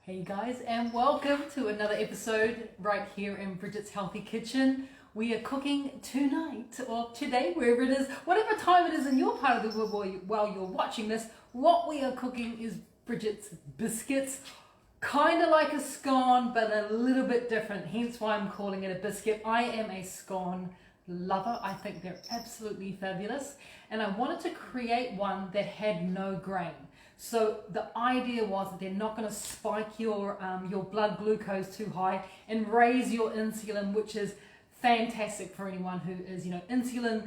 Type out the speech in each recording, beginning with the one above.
Hey guys, and welcome to another episode right here in Bridget's Healthy Kitchen. We are cooking tonight, or today, wherever it is, whatever time it is in your part of the world while you're watching this. What we are cooking is Bridget's biscuits, kind of like a scone, but a little bit different, hence why I'm calling it a biscuit. I am a scone lover. I think they're absolutely fabulous, and I wanted to create one that had no grain. So the idea was that they're not going to spike your blood glucose too high and raise your insulin, which is fantastic for anyone who is, insulin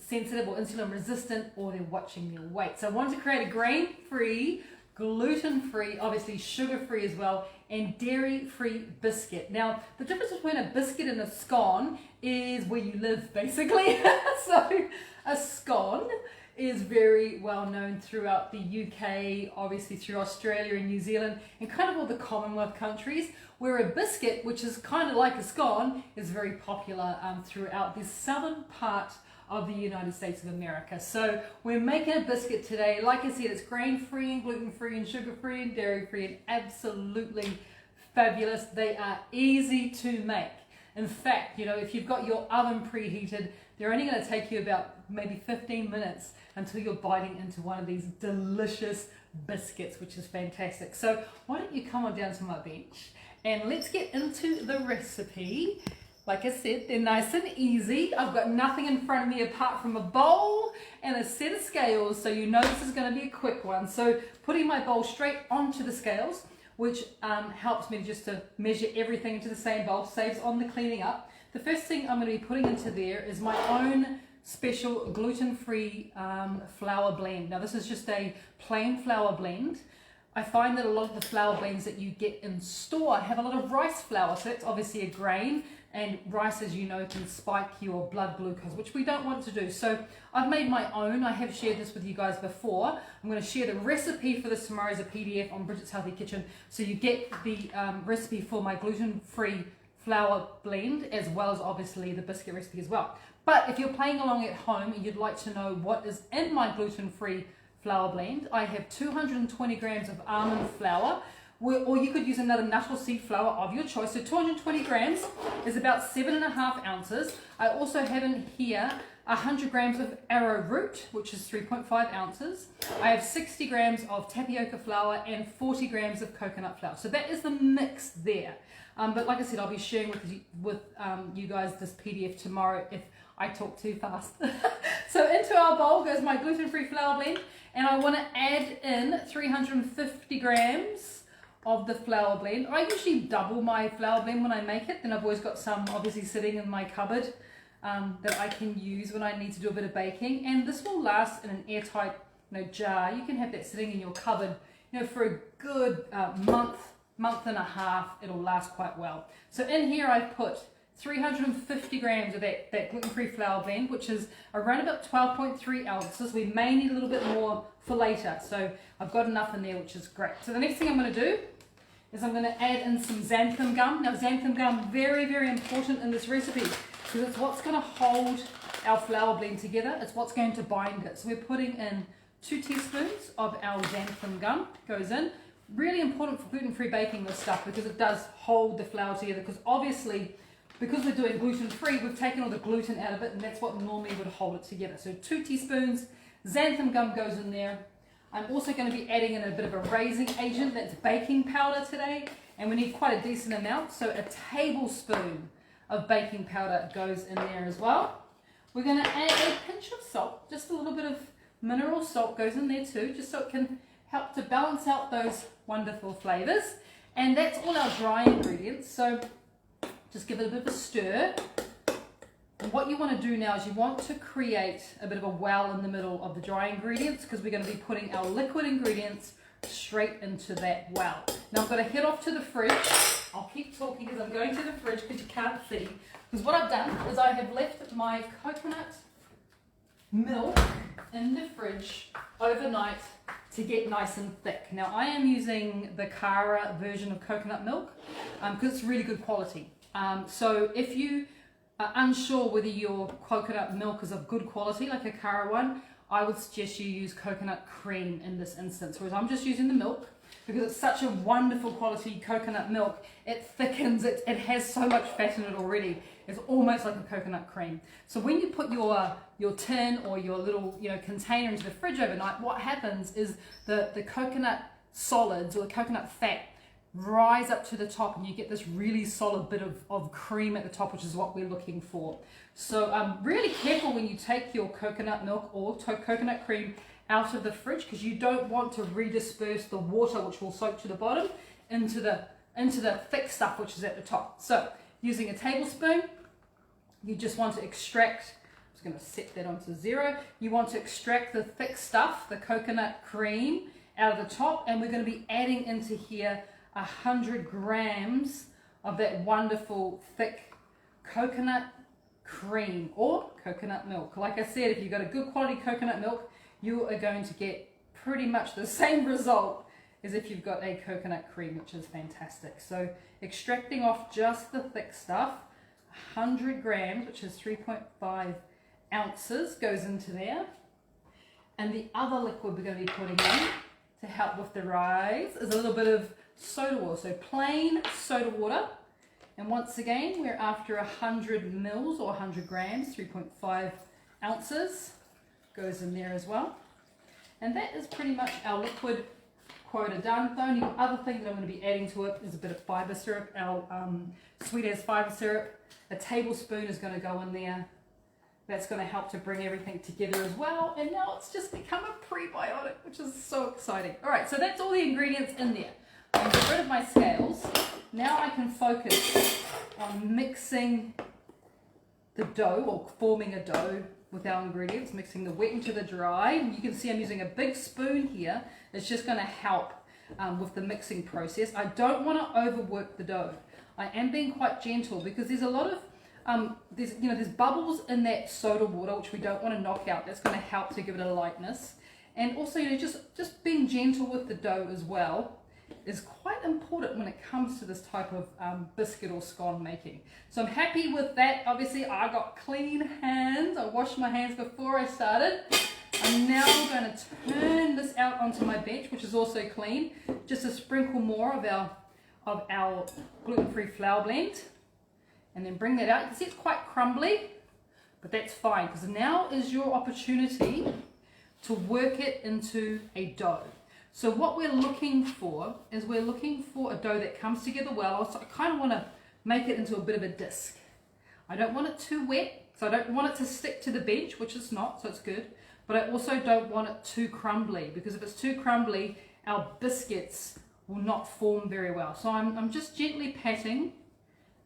sensitive or insulin resistant, or they're watching their weight. So I wanted to create a grain-free, gluten-free, obviously sugar-free as well, and dairy-free biscuit. Now, the difference between a biscuit and a scone is where you live, basically. So a scone is very well known throughout the UK, obviously through Australia and New Zealand, and kind of all the Commonwealth countries, where a biscuit, which is kind of like a scone, is very popular throughout the southern part of the United States of America. So we're making a biscuit today. Like I said, it's grain-free and gluten-free and sugar-free and dairy-free and absolutely fabulous. They are easy to make. In fact, if you've got your oven preheated, they're only going to take you about maybe 15 minutes until you're biting into one of these delicious biscuits, which is fantastic. So why don't you come on down to my bench and let's get into the recipe. Like I said, they're nice and easy. I've got nothing in front of me apart from a bowl and a set of scales, so you know this is going to be a quick one. So putting my bowl straight onto the scales, which helps me just to measure everything into the same bowl, saves on the cleaning up. The first thing I'm going to be putting into there is my own special gluten-free flour blend. Now this is just a plain flour blend. I find that a lot of the flour blends that you get in store have a lot of rice flour, so that's obviously a grain, and rice, as you know, can spike your blood glucose, which we don't want to do. So I've made my own. I have shared this with you guys before. I'm going to share the recipe for this tomorrow as a PDF on Bridget's Healthy Kitchen, so you get the recipe for my gluten-free flour blend, as well as obviously the biscuit recipe as well. But if you're playing along at home and you'd like to know what is in my gluten-free flour blend, I have 220 grams of almond flour, or you could use another nut or seed flour of your choice. So 220 grams is about 7.5 ounces. I also have in here 100 grams of arrowroot, which is 3.5 ounces. I have 60 grams of tapioca flour and 40 grams of coconut flour. So that is the mix there. But like I said, I'll be sharing with you guys this PDF tomorrow if I talk too fast. So into our bowl goes my gluten-free flour blend, and I want to add in 350 grams of the flour blend. I usually double my flour blend when I make it, then I've always got some obviously sitting in my cupboard that I can use when I need to do a bit of baking. And this will last in an airtight jar. You can have that sitting in your cupboard for a good month and a half. It'll last quite well. So in here I put 350 grams of that gluten-free flour blend, which is around about 12.3 ounces. We may need a little bit more for later, so I've got enough in there, which is great. So the next thing I'm going to do is I'm going to add in some xanthan gum. Now xanthan gum, very, very important in this recipe, because it's what's going to hold our flour blend together. It's what's going to bind it. So we're putting in 2 teaspoons of our xanthan gum, goes in. Really important for gluten-free baking, this stuff, because it does hold the flour together, because obviously, because we're doing gluten-free, we've taken all the gluten out of it, and that's what normally would hold it together. So 2 teaspoons, xanthan gum goes in there. I'm also going to be adding in a bit of a raising agent, that's baking powder today, and we need quite a decent amount, so a tablespoon of baking powder goes in there as well. We're going to add a pinch of salt, just a little bit of mineral salt goes in there too, just so it can help to balance out those wonderful flavours. And that's all our dry ingredients, so just give it a bit of a stir. And what you want to do now is you want to create a bit of a well in the middle of the dry ingredients, because we're going to be putting our liquid ingredients straight into that well. Now I'm going to head off to the fridge. I'll keep talking because I'm going to the fridge because you can't see. Because what I've done is I have left my coconut milk in the fridge overnight to get nice and thick. Now I am using the Cara version of coconut milk because it's really good quality. So if you are unsure whether your coconut milk is of good quality, like a Cara one, I would suggest you use coconut cream in this instance, whereas I'm just using the milk. because it's such a wonderful quality coconut milk. It thickens, it has so much fat in it already. It's almost like a coconut cream. So when you put your tin or your little container into the fridge overnight, what happens is the coconut solids or the coconut fat rise up to the top, and you get this really solid bit of cream at the top, which is what we're looking for. So really careful when you take your coconut milk or coconut cream out of the fridge, because you don't want to redisperse the water, which will soak to the bottom, into the thick stuff which is at the top. So using a tablespoon, you just want to extract, I'm just going to set that onto 0. You want to extract the thick stuff, the coconut cream, out of the top, and we're going to be adding into here 100 grams of that wonderful thick coconut cream or coconut milk. Like I said, if you've got a good quality coconut milk, you are going to get pretty much the same result as if you've got a coconut cream, which is fantastic. So extracting off just the thick stuff, 100 grams, which is 3.5 ounces, goes into there. And the other liquid we're going to be putting in to help with the rise is a little bit of soda water, so plain soda water. And once again, we're after 100 mils or 100 grams, 3.5 ounces goes in there as well. And that is pretty much our liquid quota done. The only other thing that I'm going to be adding to it is a bit of fiber syrup, our sweet as fiber syrup. A tablespoon is going to go in there. That's going to help to bring everything together as well. And now it's just become a prebiotic, which is so exciting. All right, so that's all the ingredients in there. I'm going to get rid of my scales. Now I can focus on mixing the dough, or forming a dough with our ingredients, mixing the wet into the dry. You can see I'm using a big spoon here. It's just going to help with the mixing process. I don't want to overwork the dough. I am being quite gentle because there's a lot of there's bubbles in that soda water which we don't want to knock out. That's going to help to give it a lightness. And also, just being gentle with the dough as well is quite important when it comes to this type of biscuit or scone making. So I'm happy with that. Obviously, I got clean hands. I washed my hands before I started. I'm now going to turn this out onto my bench, which is also clean. Just a sprinkle more of our gluten-free flour blend, and then bring that out. You can see it's quite crumbly, but that's fine, because now is your opportunity to work it into a dough. So what we're looking for is we're looking for a dough that comes together well. So I kind of want to make it into a bit of a disc. I don't want it too wet, so I don't want it to stick to the bench, which it's not, so it's good. But I also don't want it too crumbly, because if it's too crumbly, our biscuits will not form very well. So I'm just gently patting.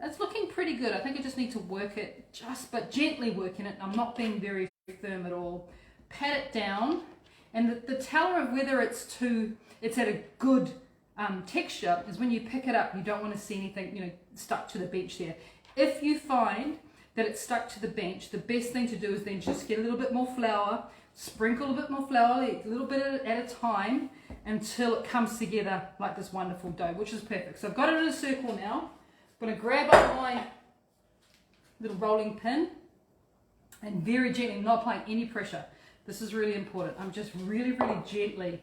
It's looking pretty good. I think I just need to work it, but gently working it. I'm not being very firm at all. Pat it down. And the teller of whether it's at a good texture is when you pick it up, you don't want to see anything, stuck to the bench there. If you find that it's stuck to the bench, the best thing to do is then just get a little bit more flour, sprinkle a bit more flour, a little bit at a time, until it comes together like this wonderful dough, which is perfect. So I've got it in a circle now. I'm going to grab up my little rolling pin and very gently, not applying any pressure. This is really important. I'm just really, really gently,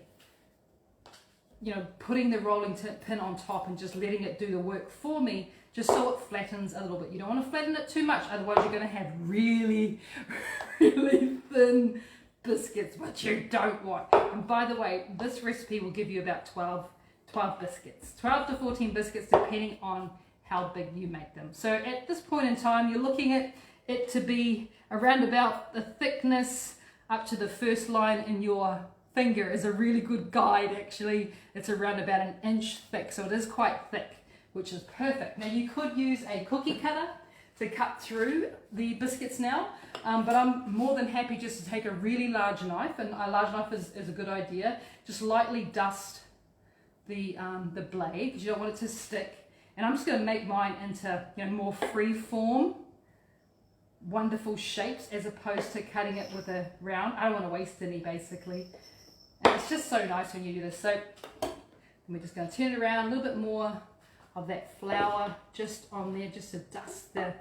putting the rolling pin on top and just letting it do the work for me, just so it flattens a little bit. You don't want to flatten it too much, otherwise you're going to have really, really thin biscuits, which you don't want. And by the way, this recipe will give you about 12 biscuits, 12 to 14 biscuits, depending on how big you make them. So at this point in time, you're looking at it to be around about the thickness up to the first line in your finger is a really good guide. Actually, it's around about 1 inch thick, so it is quite thick, which is perfect. Now you could use a cookie cutter to cut through the biscuits now, but I'm more than happy just to take a really large knife, and a large knife is a good idea. Just lightly dust the blade, because you don't want it to stick. And I'm just going to make mine into more free form, wonderful shapes, as opposed to cutting it with a round. I don't want to waste any, basically. And it's just so nice when you do this. So we're just going to turn it around, a little bit more of that flour just on there, just to dust the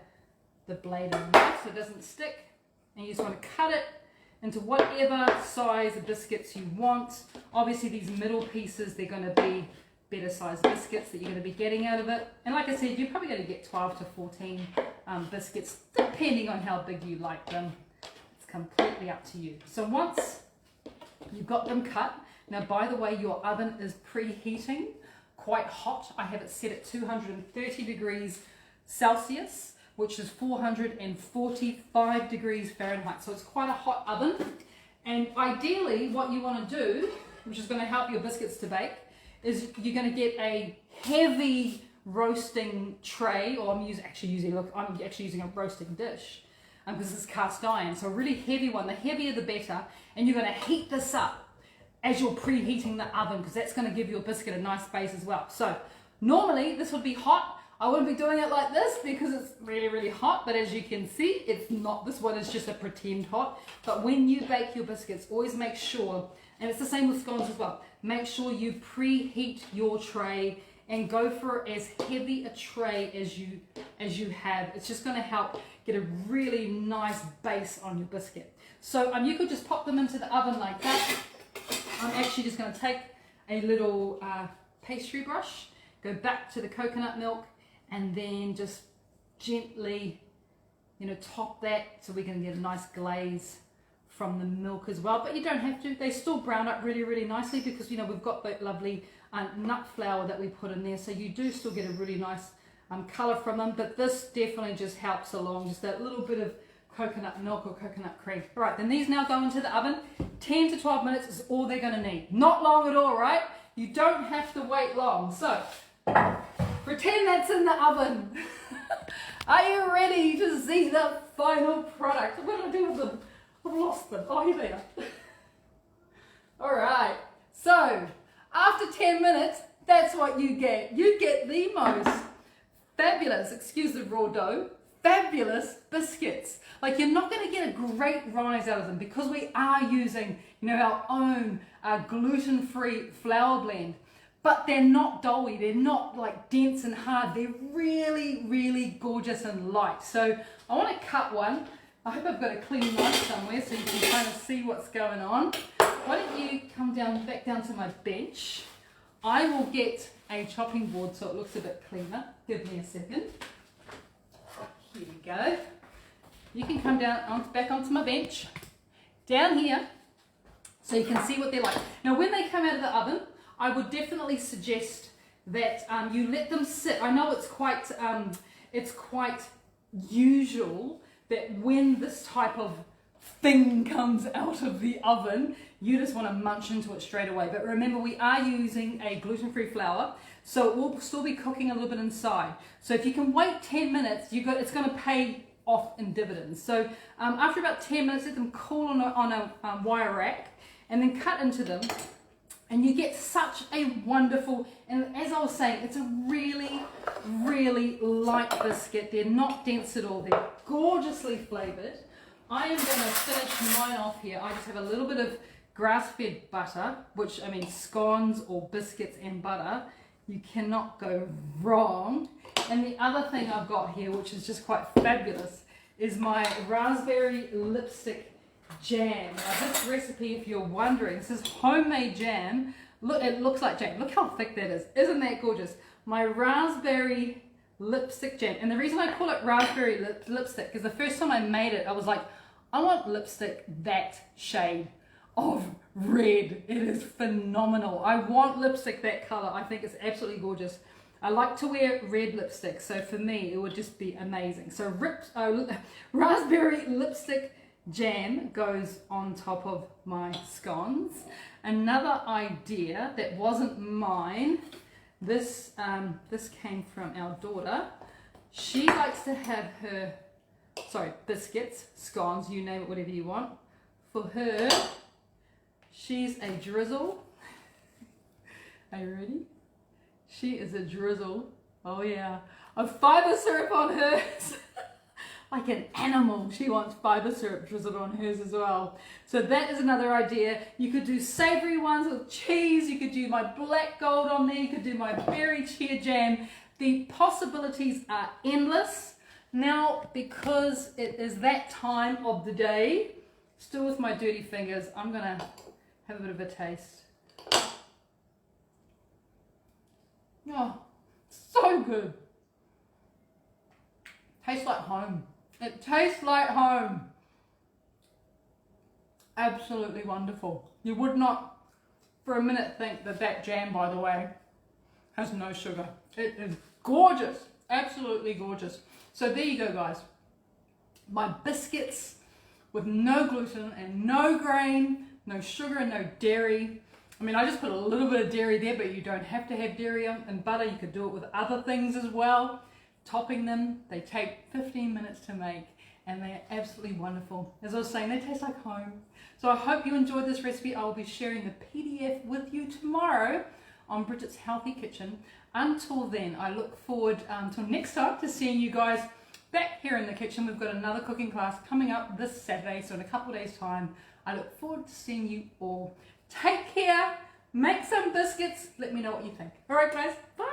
blade of the knife so it doesn't stick. And you just want to cut it into whatever size of biscuits you want. Obviously these middle pieces, they're going to be better sized biscuits that you're going to be getting out of it. And like I said, you're probably going to get 12 to 14 biscuits, depending on how big you like them. It's completely up to you. So once you've got them cut, now by the way, your oven is preheating, quite hot. I have it set at 230 degrees Celsius, which is 445 degrees Fahrenheit. So it's quite a hot oven. And ideally, what you want to do, which is going to help your biscuits to bake, is you're going to get a heavy roasting tray, or I'm actually using a roasting dish because it's cast iron, so a really heavy one. The heavier the better, and you're going to heat this up as you're preheating the oven, because that's going to give your biscuit a nice base as well. So normally this would be hot. I wouldn't be doing it like this because it's really, really hot, but as you can see, it's not. This one is just a pretend hot. But when you bake your biscuits, always make sure, and it's the same with scones as well, make sure you preheat your tray and go for as heavy a tray as you have. It's just going to help get a really nice base on your biscuit. So you could just pop them into the oven like that. I'm actually just going to take a little pastry brush, go back to the coconut milk, and then just gently, top that so we can get a nice glaze from the milk as well. But you don't have to. They still brown up really, really nicely because, we've got that lovely nut flour that we put in there. So you do still get a really nice colour from them. But this definitely just helps along, just that little bit of coconut milk or coconut cream. All right, then these now go into the oven. 10 to 12 minutes is all they're going to need. Not long at all, right? You don't have to wait long. So pretend that's in the oven. Are you ready to see the final product? What did I do with them? I've lost them. Oh, here they are. All right. So after 10 minutes, that's what you get. You get the most fabulous, excuse the raw dough, fabulous biscuits. Like, you're not going to get a great rise out of them because we are using, our own gluten-free flour blend. But they're not doughy, they're not like dense and hard, they're really, really gorgeous and light. So I want to cut one. I hope I've got a clean knife somewhere so you can kind of see what's going on. Why don't you come back down to my bench. I will get a chopping board so it looks a bit cleaner. Give me a second. Here we go. You can come back onto my bench, down here, so you can see what they're like. Now when they come out of the oven, I would definitely suggest that you let them sit. I know it's quite usual that when this type of thing comes out of the oven, you just want to munch into it straight away. But remember, we are using a gluten-free flour, so it will still be cooking a little bit inside. So if you can wait 10 minutes, it's going to pay off in dividends. So after about 10 minutes, let them cool on a wire rack, and then cut into them. And you get such a wonderful, and as I was saying, it's a really, really light biscuit. They're not dense at all. They're gorgeously flavoured. I am going to finish mine off here. I just have a little bit of grass-fed butter, which, scones or biscuits and butter, you cannot go wrong. And the other thing I've got here, which is just quite fabulous, is my raspberry lipstick jam. Now this recipe, if you're wondering, this is homemade jam. Look, it looks like jam. Look how thick that is. Isn't that gorgeous? My raspberry lipstick jam. And the reason I call it raspberry lipstick is the first time I made it, I was like, I want lipstick that shade of red. It is phenomenal. I want lipstick that color. I think it's absolutely gorgeous. I like to wear red lipstick, so for me it would just be amazing. So raspberry lipstick jam goes on top of my scones. Another idea that wasn't mine, this came from our daughter. She likes to have her, biscuits, scones, you name it, whatever you want. For her, she's a drizzle. Are you ready? She is a drizzle. Oh yeah, of fiber syrup on hers. Like an animal, she wants fiber syrup drizzled on hers as well. So that is another idea. You could do savory ones with cheese. You could do my black gold on there. You could do my berry chia jam. The possibilities are endless. Now, because it is that time of the day, still with my dirty fingers, I'm gonna have a bit of a taste. Oh, so good. Tastes like home. It tastes like home. Absolutely wonderful. You would not for a minute think that that jam, by the way, has no sugar. It is gorgeous. Absolutely gorgeous. So there you go, guys. My biscuits with no gluten and no grain, no sugar and no dairy. I mean, I just put a little bit of dairy there, but you don't have to have dairy and butter. You could do it with other things as well. Topping them, they take 15 minutes to make and they're absolutely wonderful. As I was saying, they taste like home. So I hope you enjoyed this recipe. I will be sharing the PDF with you tomorrow on Bridget's Healthy Kitchen. Until then, I look forward till next time to seeing you guys back here in the kitchen. We've got another cooking class coming up this Saturday, so in a couple of days' time. I look forward to seeing you all. Take care, make some biscuits, let me know what you think. All right, guys, bye.